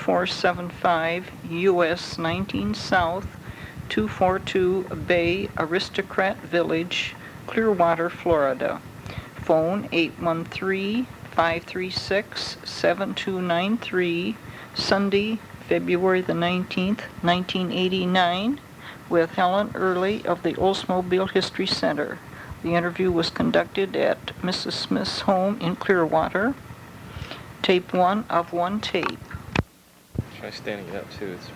2475 US 19 South 242 Bay Aristocrat Village, Clearwater, Florida. Phone 813-536-7293, Sunday, February the 19th, 1989, with Helen Earley of the Oldsmobile History Center. The interview was conducted at Mrs. Smith's home in Clearwater. Tape 1 of 1 tape. Try standing it up too. It's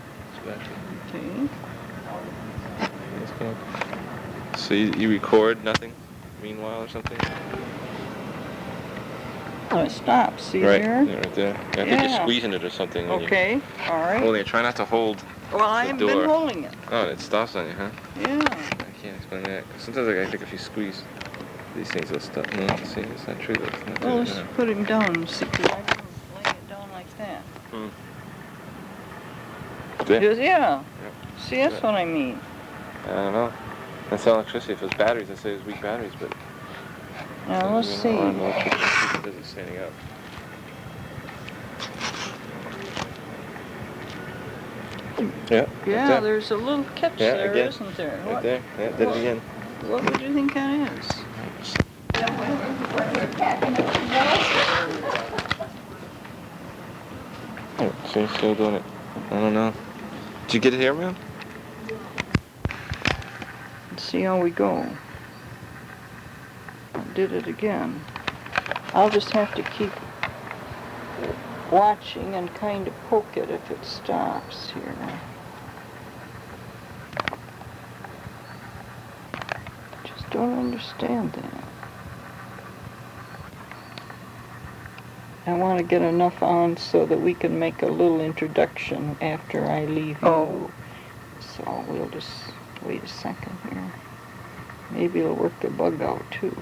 better. Okay. Let's go. So you record nothing meanwhile or something? Oh, it stops. See right. there? Yeah, right there. I think you're squeezing it or something. Okay. All right. Holding it. Try not to hold. Well, I haven't been holding it. Oh, it stops on you, huh? Yeah. I can't explain that. Sometimes I think if you squeeze these things, they'll stop. No, see, it's not true. It's not well, let's put him down and see, because I can lay it down like that. There? Yeah. Yep. See, that's what I mean. I don't know. That's electricity. If it was batteries, I'd say it was weak batteries, but... Now, let's see. It doesn't standing up. Yeah. Yeah, right there's a little catch there, again. Isn't there? Right there. Yeah, did it again. What would you think that is? Oh, see, still doing it. I don't know. Did you get it here, man? Let's see how we go. I did it again. I'll just have to keep watching and kind of poke it if it stops here. Just don't understand that. I want to get enough on so that we can make a little introduction after I leave you. So we'll just wait a second here. Maybe it'll work the bug out too.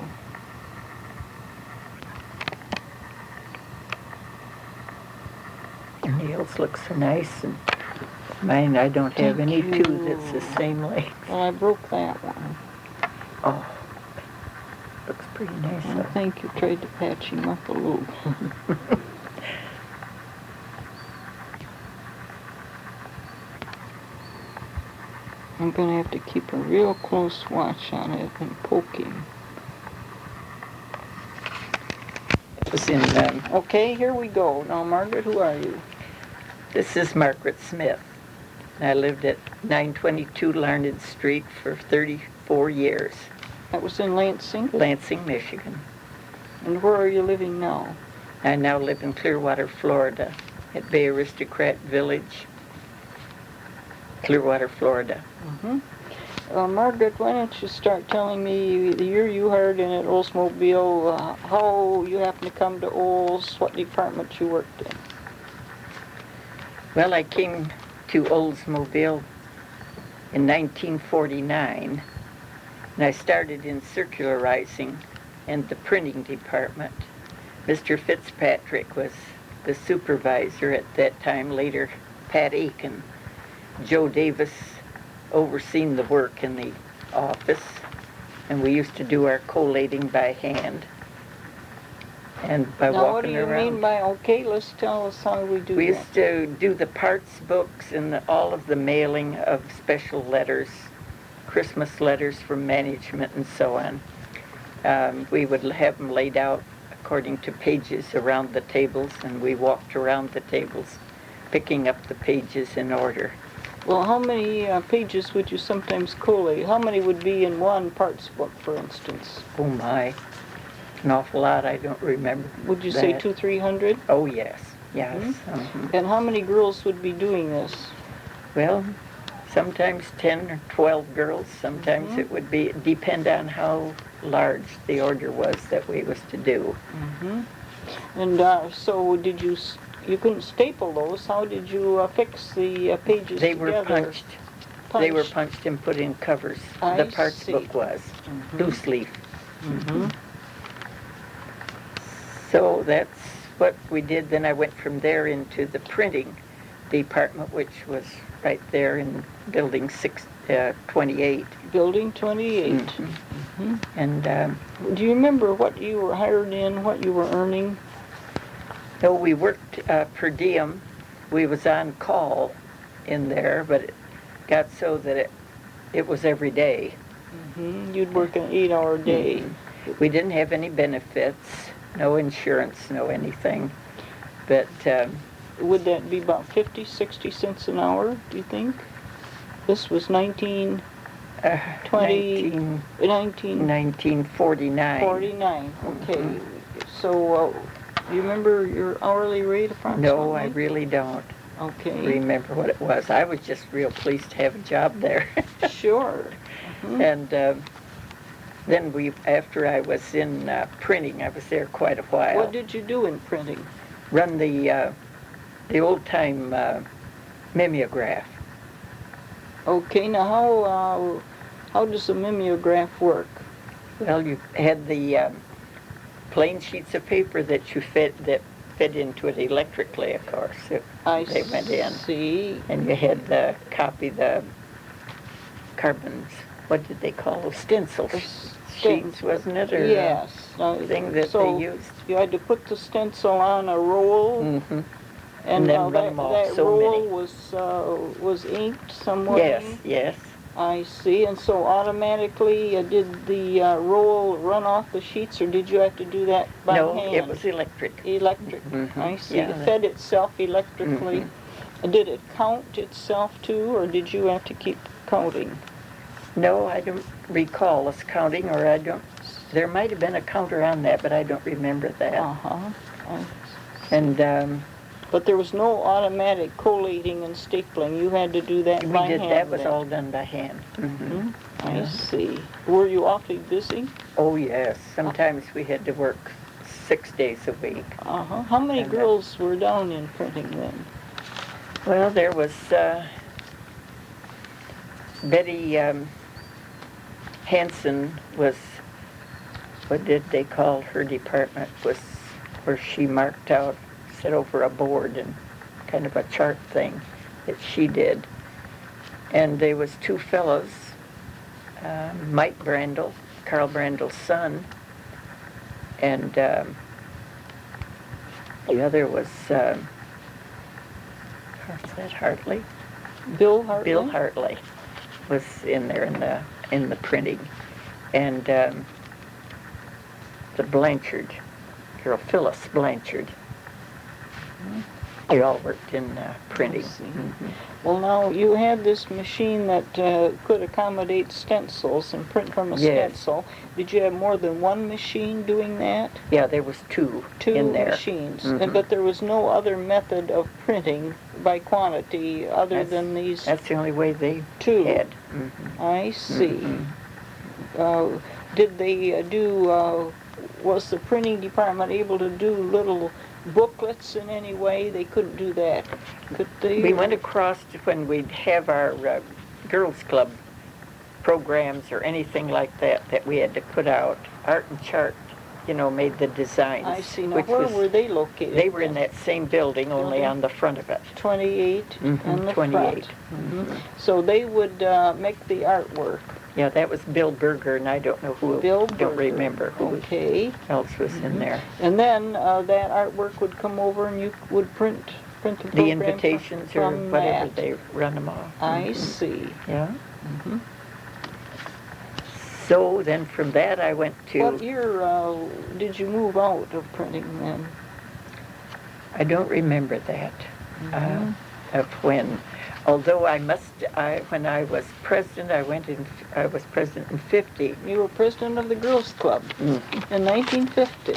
Your nails look so nice, and mine, I don't have any too that's the same length. Well, I broke that one. Oh, looks pretty nice. I think you tried to patch him up a little. I'm going to have to keep a real close watch on it and poke him. It was in, okay, here we go. Now, Margaret, who are you? This is Margaret Smith. I lived at 922 Larned Street for 34 years. That was in Lansing? Lansing, Michigan. And where are you living now? I now live in Clearwater, Florida, at Bay Aristocrat Village, Clearwater, Florida. Mm-hmm. Margaret, why don't you start telling me the year you hired in at Oldsmobile, how you happened to come to Olds, what department you worked in? Well, I came to Oldsmobile in 1949, and I started in Circularizing in the printing department. Mr. Fitzpatrick was the supervisor at that time, later Pat Aiken. Joe Davis overseen the work in the office, and we used to do our collating by hand and by now, walking around. What do you mean by, okay, let's tell us how we do We that. used to do the parts books and all of the mailing of special letters, Christmas letters from management and so on. We would have them laid out according to pages around the tables, and we walked around the tables picking up the pages in order. Well, how many pages would you sometimes collate? How many would be in one parts book, for instance? Oh my, an awful lot. I don't remember. Would you say 200-300? Oh yes, yes. Mm-hmm. Mm-hmm. And how many girls would be doing this? Well, sometimes 10 or 12 girls. Sometimes it would be depend on how large the order was that we was to do. Mm-hmm. And so did you? You couldn't staple those. How did you fix the pages They together? were punched. They were punched and put in covers. The parts book was loose leaf. Mm-hmm. So that's what we did. Then I went from there into the printing department, which was right there in building 28. Building 28. Mm-hmm. Mm-hmm. And do you remember what you were hired in, what you were earning? so we worked per diem we was on call in there, but it got so that it was every day. You'd work an 8-hour day. We didn't have any benefits, no insurance, no anything. But Would that be about 50, 60 cents an hour, do you think? This was 1949. 49, okay. So, you remember your hourly rate approximately? No, I really don't Okay. remember what it was. I was just real pleased to have a job there. Sure. And then after I was in printing, I was there quite a while. What did you do in printing? Run the old-time mimeograph. Okay, now how does a mimeograph work? Well, you had the plain sheets of paper that you fed into it electrically, of course. They went in. See. And you had the carbons. What did they call those? Stencils. Sheets, wasn't it? Or yes. Thing that they used. You had to put the stencil on a roll. And then run them off, that so roll many. was inked somewhat. Yes. I see. And so automatically, did the roll run off the sheets, or did you have to do that by hand? No, it was electric. Electric. I see. Yeah, It fed itself electrically. Did it count itself too, or did you have to keep counting? No, I don't recall us counting, or I don't. There might have been a counter on that, but I don't remember that. And but there was no automatic collating and stapling. You had to do that by hand. That was all done by hand. I see. Were you awfully busy? Oh, yes. Sometimes we had to work 6 days a week. How many girls were down in printing then? Well, there was Betty Hanson was, what did they call her department, was where she marked out, set over a board and kind of a chart thing that she did. And there was 2 fellows, Mike Brandel, Carl Brandel's son, and the other was, what's that, Hartley? Bill Hartley? Bill Hartley was in there in the printing. And the Blanchard, girl, Phyllis Blanchard. They all worked in printing. Well, now, you had this machine that could accommodate stencils and print from a stencil. Did you have more than one machine doing that? Yeah, there was 2 in there. 2 machines. But there was no other method of printing by quantity other than these. That's the only way they 2 had. I see. Did they was the printing department able to do little booklets in any way? They couldn't do that, could they? We went across to when we'd have our girls' club programs or anything like that we had to put out. Art and Chart, made the designs. I see. Now, where were they located? They were in that same building, only on the front of it. 28 on the 28. front. So they would make the artwork. Yeah, that was Bill Berger, and I don't know who. Bill Don't Berger. remember who else was in there. And then that artwork would come over, and you would print the program. The invitations or from whatever that. they run them off. I see. Yeah. So then from that I went to. What year did you move out of printing then? I don't remember that. Of when. Although when I was president, I was president in 50. You were president of the Girls Club in 1950.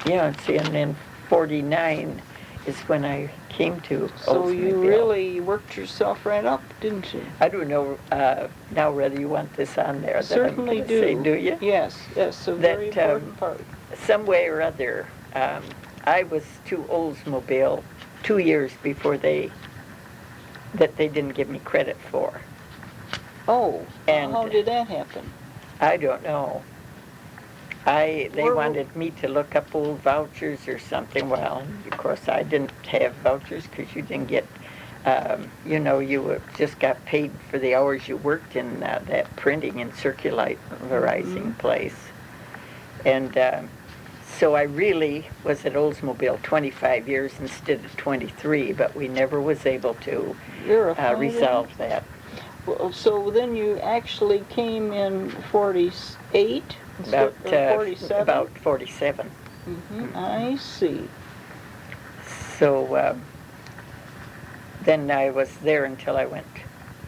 Yeah, see, and then 49 is when I came to So Oldsmobile. you really worked yourself right up, didn't you? I don't know now whether you want this on there. Certainly that I'm gonna do. Say, do you? Yes, a very important part. Some way or other, I was to Oldsmobile 2 years before that they didn't give me credit for. Oh, And how did that happen? I don't know. They wanted me to look up old vouchers or something. Well, of course, I didn't have vouchers because you didn't get, you just got paid for the hours you worked in that printing and circularizing place. And So I really was at Oldsmobile 25 years instead of 23, but we never was able to You're a fighter. resolve that. Well, so then you actually came in 48 instead of 47? About 47. I see. So then I was there until I went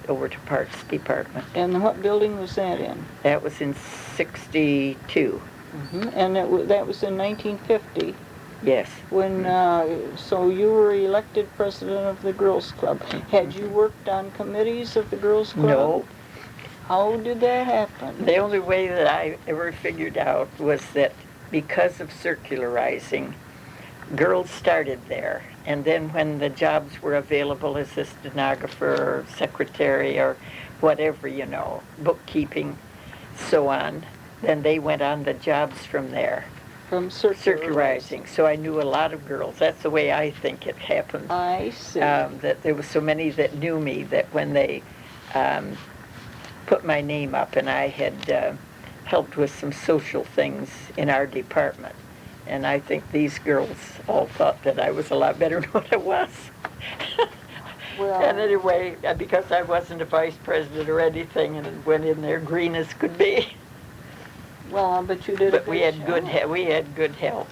over to Parts Department. And what building was that in? That was in 62. And that was in 1950 Yes. when, so you were elected president of the Girls Club. Had you worked on committees of the Girls Club? No. How did that happen? The only way that I ever figured out was that because of Circularizing, girls started there. And then when the jobs were available as a stenographer or secretary or whatever, you know, bookkeeping, so on, then they went on the jobs from there. From Circularizing. So I knew a lot of girls. That's the way I think it happened. I see. That there was so many that knew me that when they put my name up, and I had helped with some social things in our department. And I think these girls all thought that I was a lot better than what I was. Well, and anyway, because I wasn't a vice president or anything, and went in there green as could be. well, but you did. But we had good help.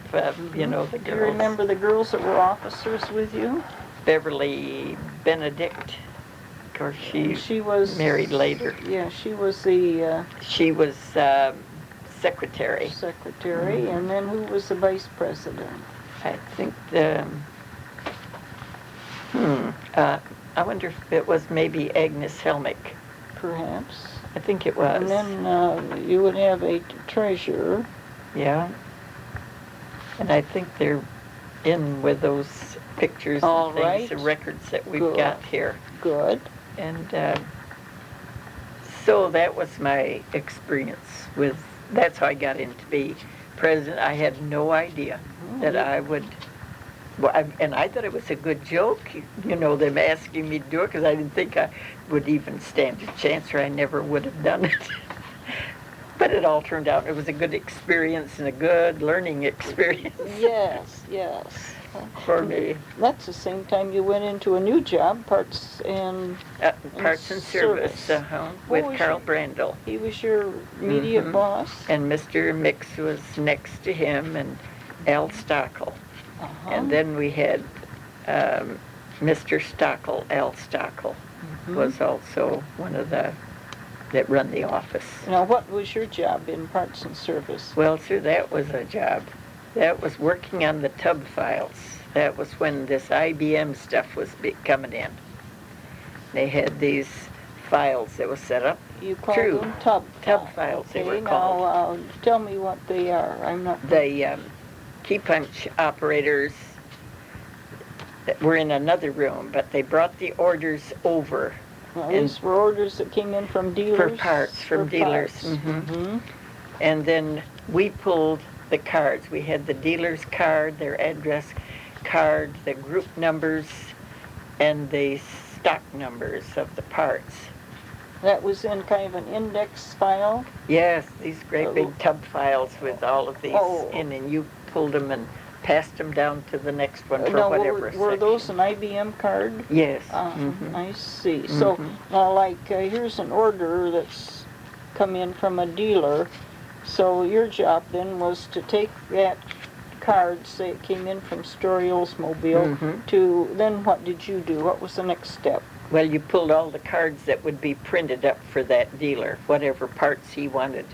You know, the girls. Do you remember the girls that were officers with you? Beverly Benedict. Of course, she was married later. Yeah, she was the. She was secretary. Secretary, and then who was the vice president? I think I wonder if it was maybe Agnes Helmick. Perhaps. I think it was. And then you would have a treasurer. Yeah. And I think they're in with those pictures All and things, right. the records that we've Good. got here. Good. And so that was my experience with, that's how I got into be president. I had no idea that I would, and I thought it was a good joke, you know, them asking me to do it, because I didn't think I would even stand a chance, or I never would have done it. But it all turned out, it was a good experience and a good learning experience. Yes. For me. That's the same time you went into a new job, Parts and Service, with Carl Brandel. He was your immediate boss? And Mr. Mix was next to him, and Al Stockel. And then we had Mr. Stockel, Al Stockel, was also one of the that run the office. Now, what was your job in Parts and Service? Well, sir, that was a job. That was working on the tub files. That was when this IBM stuff was coming in. They had these files that was set up. You called them tub files. Okay, they were called. Now, tell me what they are. I'm not... The key punch operators that were in another room, but they brought the orders over. Well, these were orders that came in from dealers? For parts, from dealers. And then we pulled the cards. We had the dealer's card, their address card, the group numbers, and the stock numbers of the parts. That was in kind of an index file? Yes, these great big tub files with all of these in, and you pulled them and passed them down to the next one for now, whatever were those an IBM card? Yes. I see. So, now, like, here's an order that's come in from a dealer. So your job then was to take that card, say it came in from Story Oldsmobile, to, then what did you do? What was the next step? Well, you pulled all the cards that would be printed up for that dealer, whatever parts he wanted,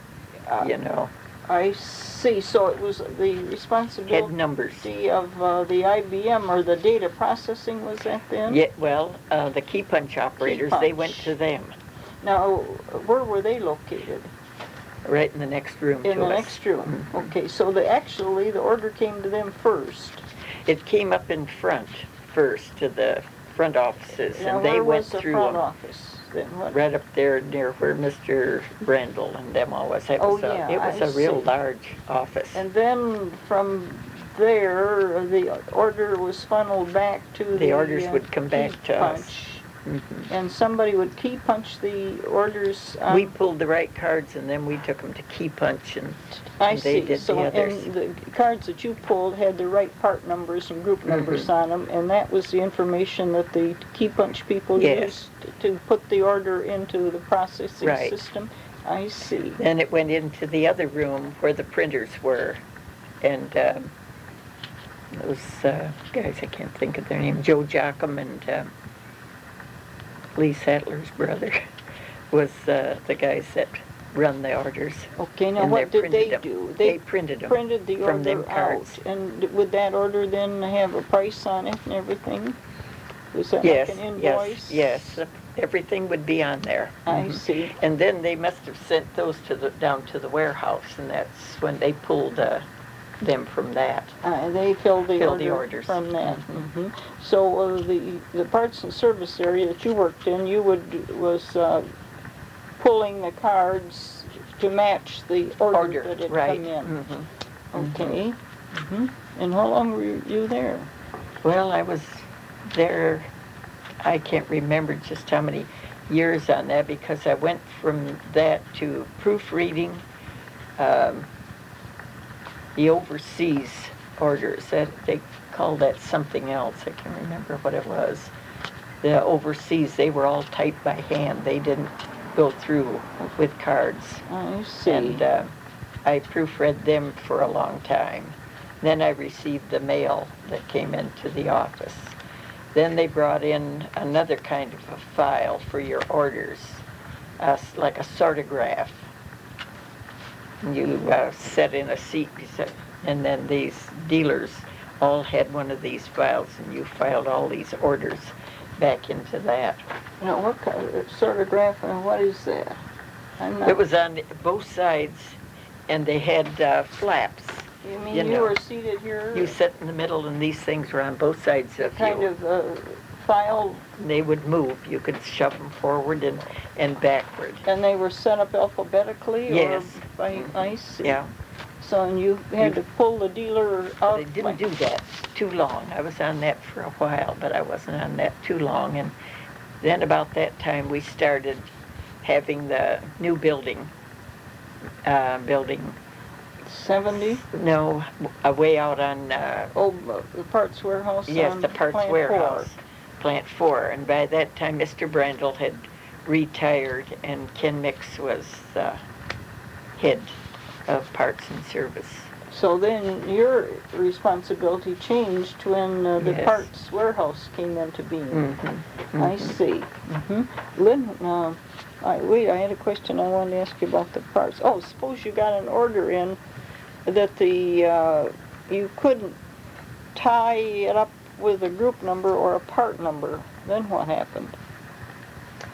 you know. I see. So it was the responsibility Had numbers. Of the IBM, or the data processing, was that then? Yeah, well, the key punch operators, they went to them. Now, where were they located? Right in the next room in the next room. Okay, so actually the order came to them first. It came up in front first to the front offices, now, and they went through through front them. office? Then what? Right up there near where Mr. Brandel and them all was. It was a real large office. And then from there, the order was funneled back to the orders would come back to us. And somebody would key punch the orders on... We pulled the right cards, and then we took them to key punch, and I they see. did So, the others. and the cards that you pulled had the right part numbers and group numbers on them, and that was the information that the key punch people Yes. used to put the order into the processing Right. system? I see. Then it went into the other room where the printers were, and those guys, I can't think of their name, Joe Jockum and Lee Sattler's brother was the guys that run the orders. Okay, now And what they did they printed do? They printed them printed the from them order cards. out, and would that order then have a price on it and everything? Was that Yes, like an invoice? yes, everything would be on there. I see. And then they must have sent those down to the warehouse, and that's when they pulled them from that. They filled the Filled the order orders. from that. So the parts and service area that you worked in, you was pulling the cards to match the order that had right. come in. Okay. And how long were you there? Well, I was there, I can't remember just how many years on that, because I went from that to proofreading, the overseas orders. That they call that something else. I can't remember what it was. The overseas, they were all typed by hand. They didn't go through with cards. I see. And I proofread them for a long time. Then I received the mail that came into the office. Then they brought in another kind of a file for your orders, like a sortograph. You set in a seat, and then these dealers all had one of these files, and you filed all these orders back into that. Now, what kind of sortograph, and what is that? It was on both sides, and they had flaps. You mean you you know. were seated here? You sat in the middle, and these things were on both sides of kind you. of file, They would move. You could shove them forward and backward. and they were set up alphabetically? Yes. Or I see. Yeah. So, and you had to pull the dealer out? They didn't do that too long. I was on that for a while, but I wasn't on that too long. And then about that time, we started having the new building. 70? No, way out on... The parts warehouse yes, on the parts Plant warehouse, 4. Plant 4. And by that time, Mr. Brandel had retired, and Ken Mix was the head of parts and service. So then your responsibility changed when the Yes. parts warehouse came into being. I see. Lynn, wait, I had a question I wanted to ask you about the parts. Oh, suppose you got an order in that you couldn't tie it up with a group number or a part number. Then what happened?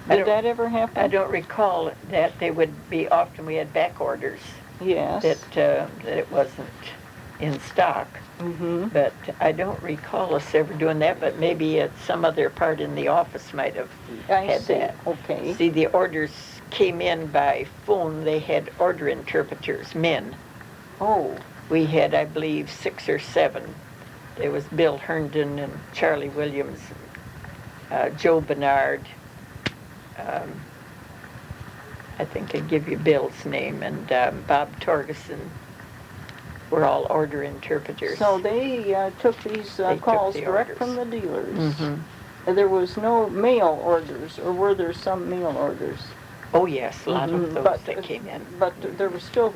Did that ever happen? I don't recall that. They would be often, we had back orders Yes. that it wasn't in stock. But I don't recall us ever doing that, but maybe at some other part in the office might have I had see. that. Okay. See, the orders came in by phone. They had order interpreters, men. Oh, We had, I believe, 6 or 7. There was Bill Herndon and Charlie Williams, Joe Bernard. I think I give you Bill's name, and Bob Torgeson were all order interpreters. so they took these took calls the direct orders. from the dealers. Mhm. There was no mail orders, or were there some mail orders? Oh, yes, a lot of those But- that came in. But there was still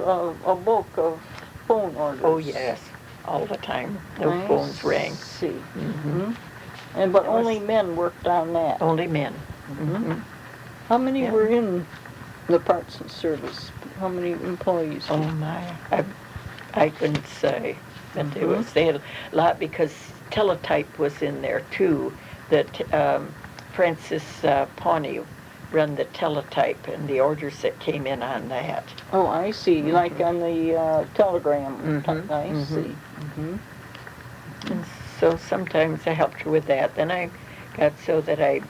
a bulk of phone orders. Oh, yes, all the time. The I phones rang. See. Mhm. But That was- only men worked on that. Only men. How many Yeah. were in the parts and service? How many employees? Oh, my. I couldn't say. But they had a lot, because teletype was in there, too. That Francis Pawnee run the teletype and the orders that came in on that. Oh, I see. Like on the telegram. Mhm, I mhm. see. And so sometimes I helped her with that. Then I got so that I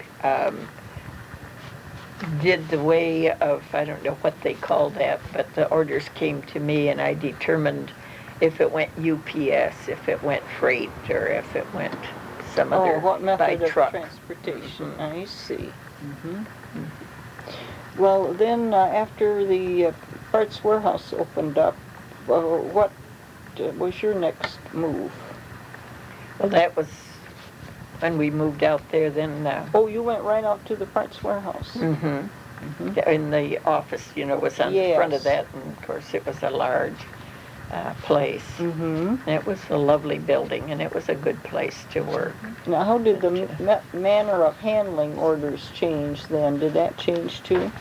did the way of, I don't know what they call that, but the orders came to me, and I determined if it went UPS, if it went freight, or if it went some other what by method of truck. transportation? I see. Well, then after the parts warehouse opened up, what was your next move? Well, that was when we moved out there. Then Oh, you went right out to the parts warehouse. in the office, was on the front of Yes. that, and of course it was a large place. Mm-hmm. It was a lovely building, and it was a good place to work. Now, how did the manner of handling orders change then? Did that change too?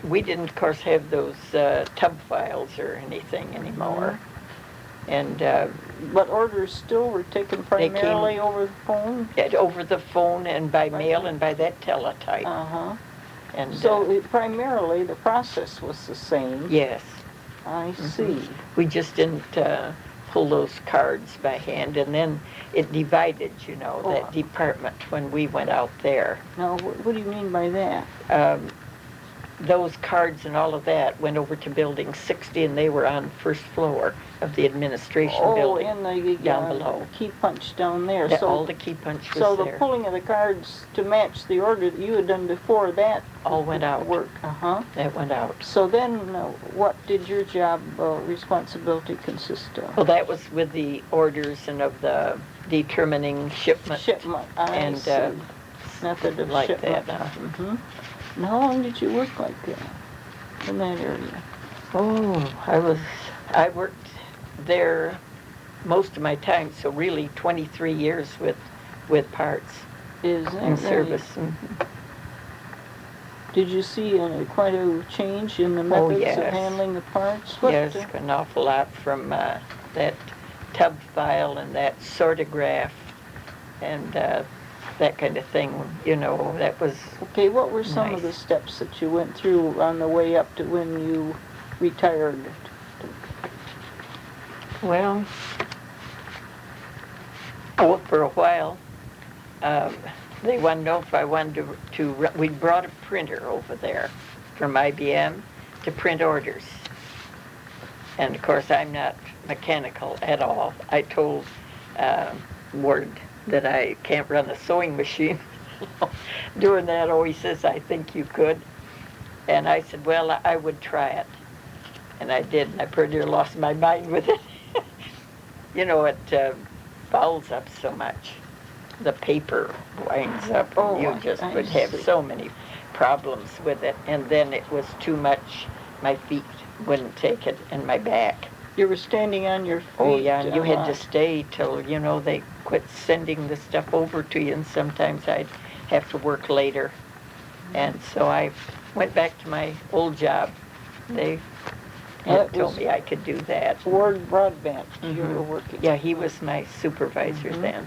We didn't, of course, have those tub files or anything anymore. And But orders still were taken primarily over the phone? over the phone and by mail and by that teletype. Uh-huh. And So primarily the process was the same? yes. I see. We just didn't pull those cards by hand, and then it divided, that department when we went out there. Now, what do you mean by that? Those cards and all of that went over to Building 60, and they were on first floor of the administration building. In the down below. key punch down there. All the key punch was so the there. pulling of the cards to match the order that you had done before that All went out. work. Uh-huh. That went out. So then what did your job responsibility consist of? Well, that was with the orders and of the determining shipment. I see. Method of like shipment. that. Mm-hmm. And how long did you work like that in that area? Oh, I worked there most of my time, so really 23 years with parts Is that in right? service. Did you see quite a change in the methods of yes. handling the parts? Yes, an awful lot from that tub file and that sortograph and that kind of thing. That was Okay, what were some of nice. the steps that you went through on the way up to when you retired? Well, for a while, they wanted to know if I wanted we brought a printer over there from IBM to print orders. And of course, I'm not mechanical at all. I told Ward that I can't run a sewing machine. Doing that, he says, I think you could. And I said, well, I would try it. And I did, and I pretty near lost my mind with it. It fouls up so much. The paper winds up, and you just would have so many problems with it. And then it was too much. My feet wouldn't take it, and my back. You were standing on your feet. Oh, yeah, and you had to stay till, they quit sending the stuff over to you, and sometimes I'd have to work later. And so I went back to my old job. They told me I could do that. Ward Broadbent, you were working. Yeah, he was my supervisor then.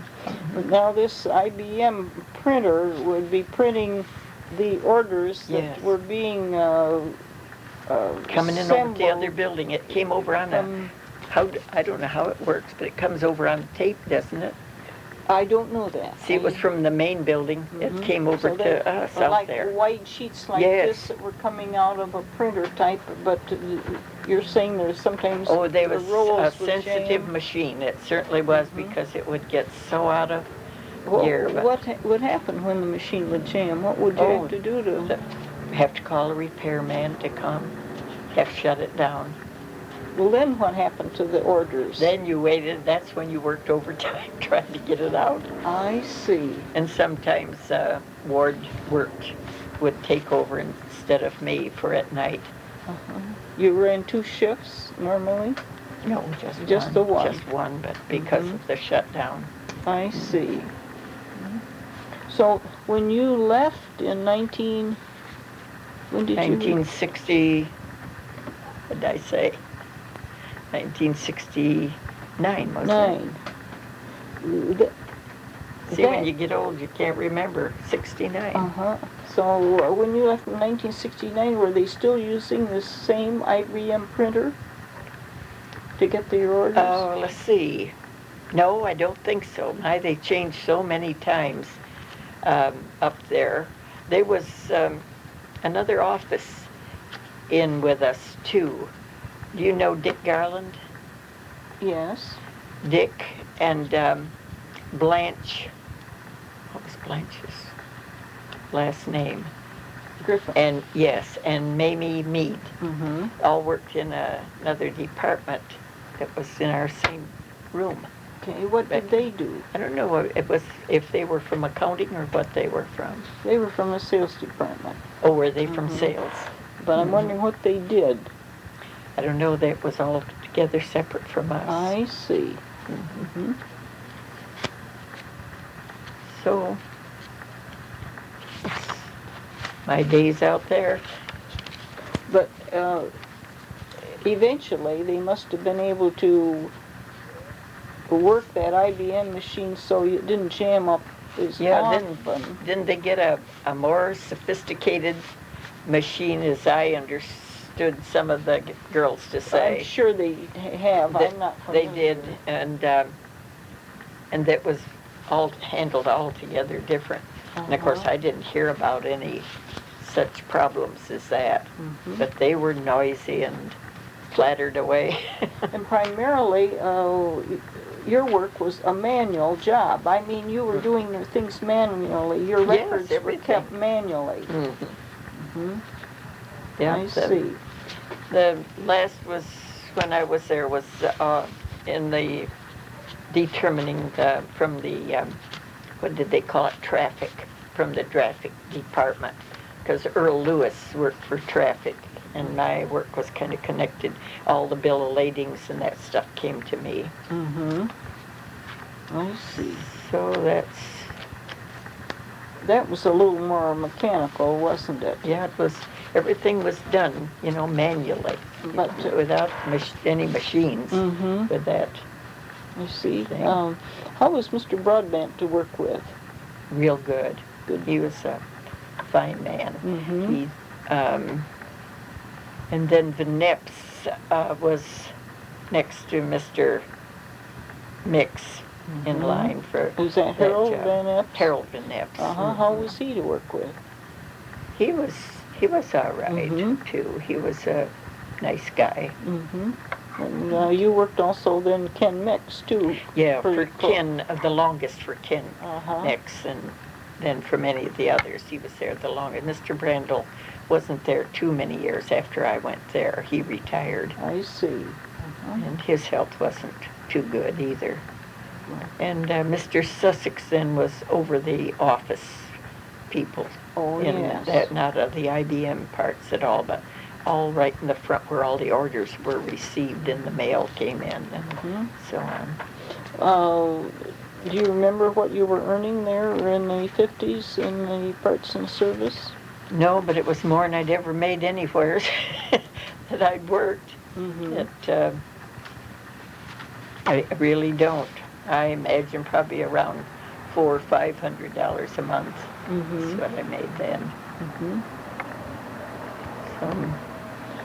Now this IBM printer would be printing the orders that were being coming in over the other building. It came over on I don't know how it works, but it comes over on tape, doesn't it? I don't know that. See, it was from the main building. It came over to us out there. Like white sheets like this that were coming out of a printer type, but you're saying there's sometimes there the was rolls a would sensitive jam. machine. It certainly was because it would get so out of Well, gear. But what would happen when the machine would jam? What would you have to do to... have to call a repairman to come, have to shut it down. Well, then what happened to the orders? Then you waited. That's when you worked overtime trying to get it out. I see. And sometimes Ward would take over instead of me for at night. You ran 2 shifts normally? No, Just one. the one. Just one, but because of the shutdown. I see. So when you left in when did 1960, what did I say? 1969, wasn't it? See, when you get old, you can't remember. 69. So when you left in 1969, were they still using the same IBM printer to get their orders? Oh, let's see. No, I don't think so. They changed so many times up there. There was another office in with us, too. Do you know Dick Garland? Yes. Dick and Blanche Blanche's last name. Griffin. And yes, and Mamie Mead. Mm-hmm. All worked in another department that was in our same room. Okay, what did they do? I don't know what it was, if they were from accounting or what they were from. They were from the sales department. Oh, were they from Mhm. sales? But I'm wondering what they did. I don't know, that was all together separate from us. I see. Mm-hmm. So, my days out there. But eventually, they must have been able to work that IBM machine so it didn't jam up as often. Didn't they get a more sophisticated machine, as I understood some of the girls to say? I'm sure they have. I'm not They familiar. did, and that was all handled altogether different. And of course, Uh-huh. I didn't hear about any such problems as that, Mhm. but they were noisy and clattered away. And primarily, your work was a manual job. I mean, you were doing your things manually. Your Yes, records were everything. kept manually. Mhm. Hmm. Yeah, I see. The last was, when I was there, was in the determining from the, what did they call it, traffic, from the traffic department, because Earl Lewis worked for traffic, and my work was kind of connected. All the bill of ladings and that stuff came to me. Mm-hmm. I see. So That was a little more mechanical, wasn't it? yeah, everything was done, manually, But without any machines, mm-hmm. with that. I see. Thing. How was Mr. Broadbent to work with? Real good. Good. He was a fine man. Mm-hmm. He, and then the Nips was next to Mr. Mix in Mhm. line for Was that Harold job. Van Epps? Harold Van Epps. Uh-huh. How was he to work with? He was all right Mhm. too. He was a nice guy. Mm-hmm. And you worked also then Ken Mix too. Yeah, for Pretty close. Ken, the longest for Ken Uh-huh. Mix, and then for many of the others, he was there the longest. Mr. Brandel wasn't there too many years after I went there. He retired, I see. Uh-huh. and his health wasn't too good either. And Mr. Sussex then was over the office people. Oh, in yes. that, not of the IBM parts at all, but all right in the front where all the orders were received and the mail came in and Mhm. so on. Do you remember what you were earning there in the 50s in the parts and service? No, but it was more than I'd ever made anywhere that I'd worked. Mm-hmm. I really don't. I imagine probably around $400 or $500 a month. Mm-hmm. That's what I made then. Mm-hmm. So,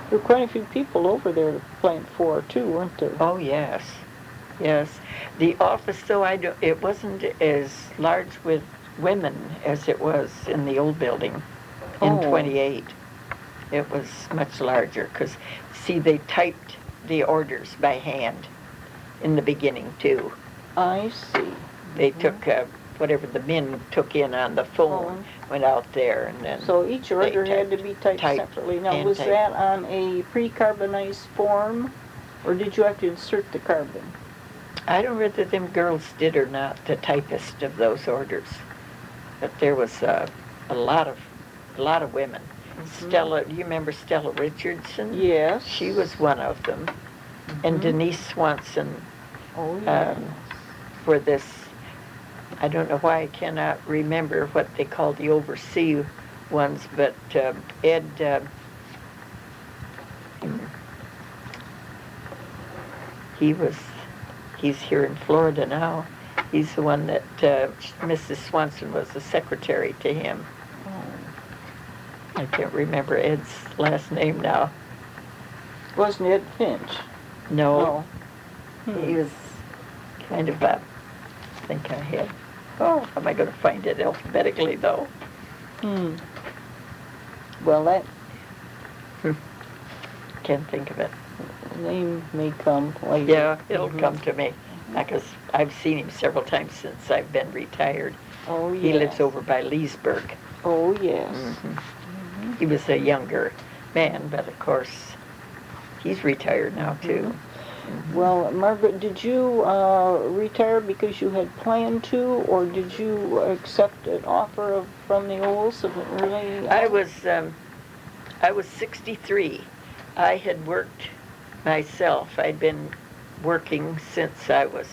There were quite a few people over there to plant for too, weren't there? oh yes, yes. The office, though, it wasn't as large with women as it was in the old building in Oh. 28. It was much larger because, see, they typed the orders by hand in the beginning too. I see. They took whatever the men took in on the phone, went out there, and then So each order had to be typed typed separately. Now, and was typed. that on a pre-carbonized form, or did you have to insert the carbon? I don't know whether them girls did or not, the typist of those orders, but there was a lot of women. Stella, do you remember Stella Richardson? Yes. She was one of them, and Denise Swanson. Oh, yes. For this, I don't know why I cannot remember what they call the overseas ones, but Ed, he's here in Florida now. He's the one that Mrs. Swanson was the secretary to him. I can't remember Ed's last name now. Wasn't Ed Finch? No, No. he was kind of I think I had. Oh, how am I going to find it alphabetically, though? Well, that Can't think of it. name may come later. Yeah, it'll come to me, because I've seen him several times since I've been retired. Oh, yes. He lives over by Leesburg. Oh, yes. He was a younger man, but of course, he's retired now too. Well, Margaret, did you retire because you had planned to, or did you accept an offer from the Olds of an early? I was 63. I had worked myself. I'd been working since I was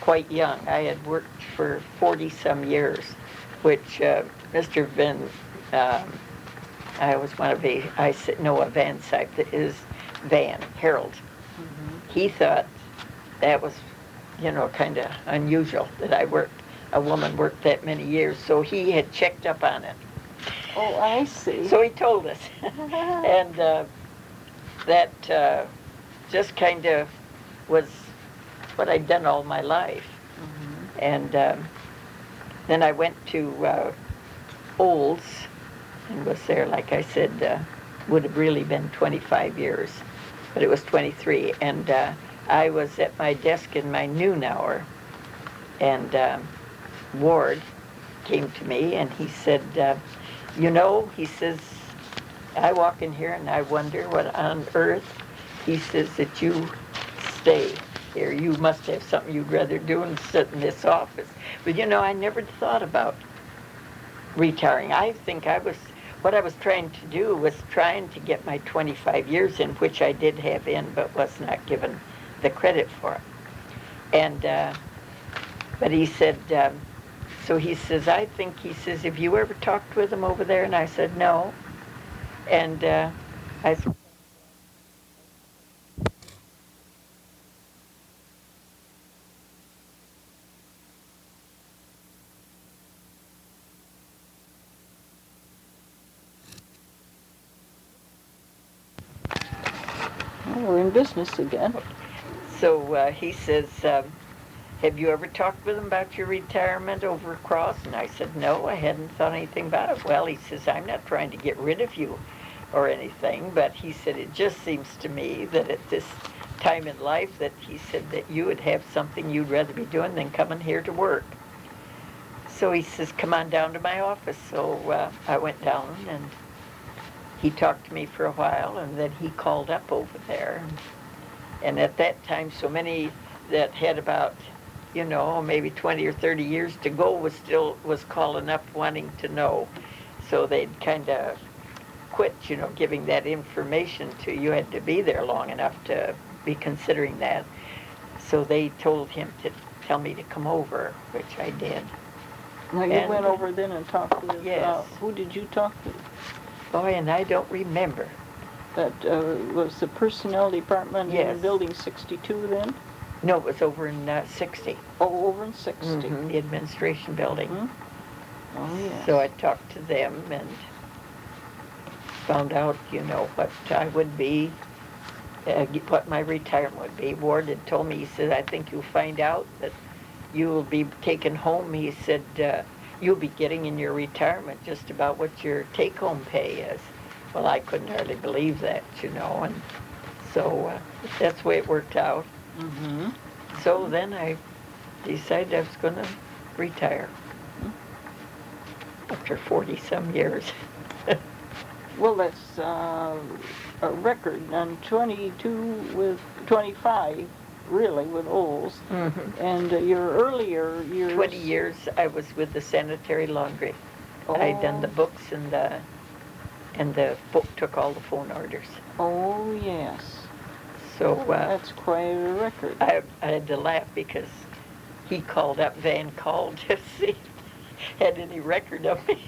quite young. I had worked for 40-some years, which Mr. I was one of Noah Van Sype, his Van, Harold. He thought that was, kind of unusual that a woman worked that many years, so he had checked up on it. Oh, I see. So he told us. And that just kind of was what I'd done all my life. And then I went to Olds and was there, like I said, would have really been 25 years, but it was 23. And I was at my desk in my noon hour, and Ward came to me and he said, he says, I walk in here and I wonder what on earth, he says, that you stay here. You must have something you'd rather do than sit in this office. But I never thought about retiring. I think what I was trying to do was trying to get my 25 years in, which I did have in, but was not given the credit for it. And, but he said, so he says, he says, have you ever talked with him over there? And I said, no. And I said, well, we're in business again. so he says, have you ever talked with him about your retirement over across? And I said, no, I hadn't thought anything about it. Well, he says, I'm not trying to get rid of you or anything, but he said, it just seems to me that at this time in life that he said that you would have something you'd rather be doing than coming here to work. So he says, come on down to my office. So I went down and he talked to me for a while, and then he called up over there. And at that time, so many that had about, maybe 20 or 30 years to go was calling up wanting to know. So they'd kind of quit, giving that information to you. Had to be there long enough to be considering that. So they told him to tell me to come over, which I did. Now, you went over then and talked with, yes. Who did you talk with? Boy, and I don't remember. That was the personnel department Yes. in Building 62 then? No, it was over in 60. Oh, over in 60. The administration building. Oh, yes. So I talked to them and found out, what I would be, what my retirement would be. Ward had told me, he said, I think you'll find out that you will be taken home. He said, you'll be getting in your retirement just about what your take-home pay is. Well, I couldn't hardly believe that, and so that's the way it worked out. So then I decided I was going to retire after 40-some years. Well, that's a record, and 25, really, with Olds. And your earlier years... 20 years I was with the sanitary laundry. I'd done the books and the book took all the phone orders. Oh, yes. So that's quite a record. I had to laugh because he called up, Van called to see if he had any record of me.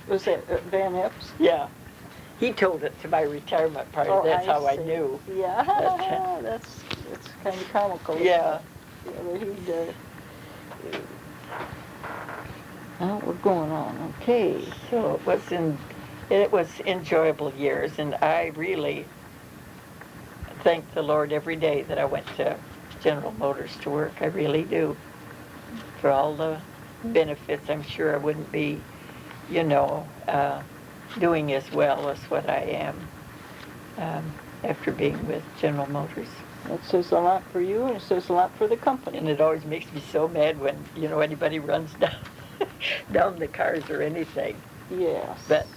Was that Van Epps? Yeah. He told it to my retirement party. That's how I knew. Yeah, that's kind of comical. Yeah. That he'd, well, we're going on. Okay. So it was enjoyable years, and I really thank the Lord every day that I went to General Motors to work. I really do. For all the benefits, I'm sure I wouldn't be, doing as well as what I am after being with General Motors. That says a lot for you, and it says a lot for the company. And it always makes me so mad when, anybody runs down down the cars or anything. Yes. But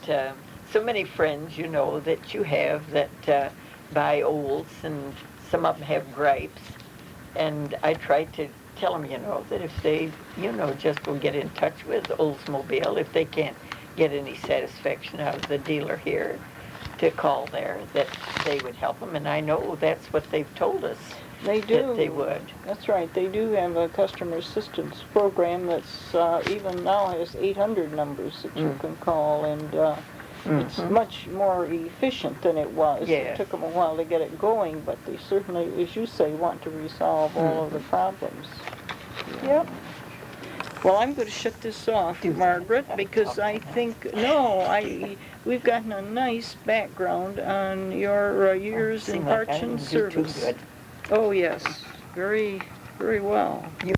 so many friends, you know, that you have that buy Olds, and some of them have gripes. And I try to tell them, you know, that if they, you know, just will get in touch with Oldsmobile, if they can't get any satisfaction out of the dealer here, to call there, that they would help them. And I know that's what they've told us. They do. That they would. That's right. They do have a customer assistance program that's even now has 800 numbers that you can call, and it's much more efficient than it was. Yes. It took them a while to get it going, but they certainly, as you say, want to resolve all of the problems. Yep. Well, I'm going to shut this off, Margaret, because I think, we've gotten a nice background on your years in Seemed like I parts and didn't do too service. good. Oh, yes, very, very well. You